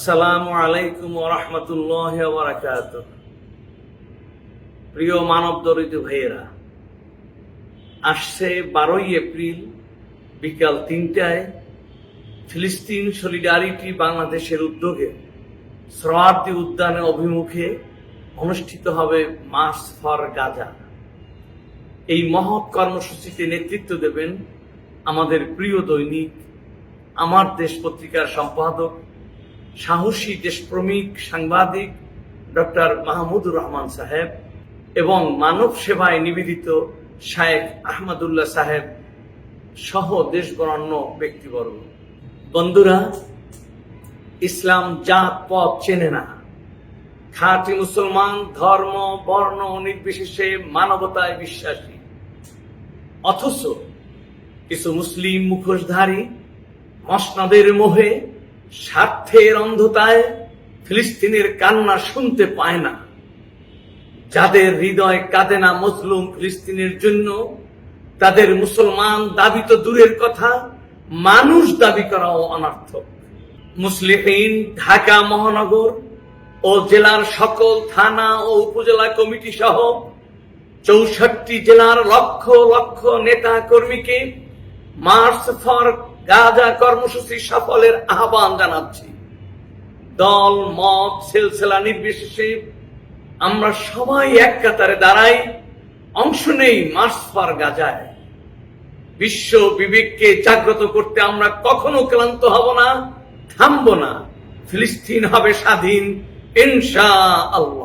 আসসালামু আলাইকুম ওয়া রাহমাতুল্লাহি ওয়া বারাকাতুহু। প্রিয় মানব দরিদ্র ভাইয়েরা, আসছে 12ই এপ্রিল বিকাল 3টায় ফিলিস্তিন সলিডারিটি বাংলাদেশের উদ্যোগে সোহরাওয়ার্দী উদ্যানে অভিমুখে অনুষ্ঠিত হবে মার্চ ফর গাজা। এই মহৎ কর্মসূচিতে নেতৃত্ব দেবেন আমাদের প্রিয় দৈনিক আমার দেশ পত্রিকার সম্পাদক, সাহসী দেশপ্রেমিক সাংবাদিক ডক্টর মাহমুদুর রহমান সাহেব এবং মানব সেবায় নিবেদিত শায়েখ আহমদুল্লাহ সাহেব সহ দেশ বরেণ্য ব্যক্তিবর্গ। বন্ধুরা, ইসলাম জাত পথ চেনে না। খাঁটি মুসলমান ধর্ম বর্ণ নির্বিশেষে মানবতায় বিশ্বাসী, অথচ কিছু মুসলিম মুখোশধারী মসনদের মোহে স্বার্থের অন্ধতায় ফিলিস্তিনের কান্না শুনতে পায় না। যাদের হৃদয় কাঁদে না মজলুম ফিলিস্তিনের জন্য, তাদের মুসলমান দাবি তো দূরের কথা, মানুষ দাবি করাও অনর্থক। মুসলিমিন ঢাকা মহানগর ও জেলার সকল থানা ও উপজেলা কমিটি সহ 64 জেলার লক্ষ লক্ষ নেতা কর্মীকে মার্চ ফর গাজা কর্মসূচি সফলের আহ্বান জানাচ্ছি। দল মত সিলসিলা নির্বিশেষে আমরা সবাই এক কাতারে দাঁড়াই, অংশ নেই মার্চ ফর গাজায়। বিশ্ব বিবেককে জাগ্রত করতে আমরা কখনো ক্লান্ত হব না, থামব না। ফিলিস্তিন হবে স্বাধীন ইনশাআল্লাহ।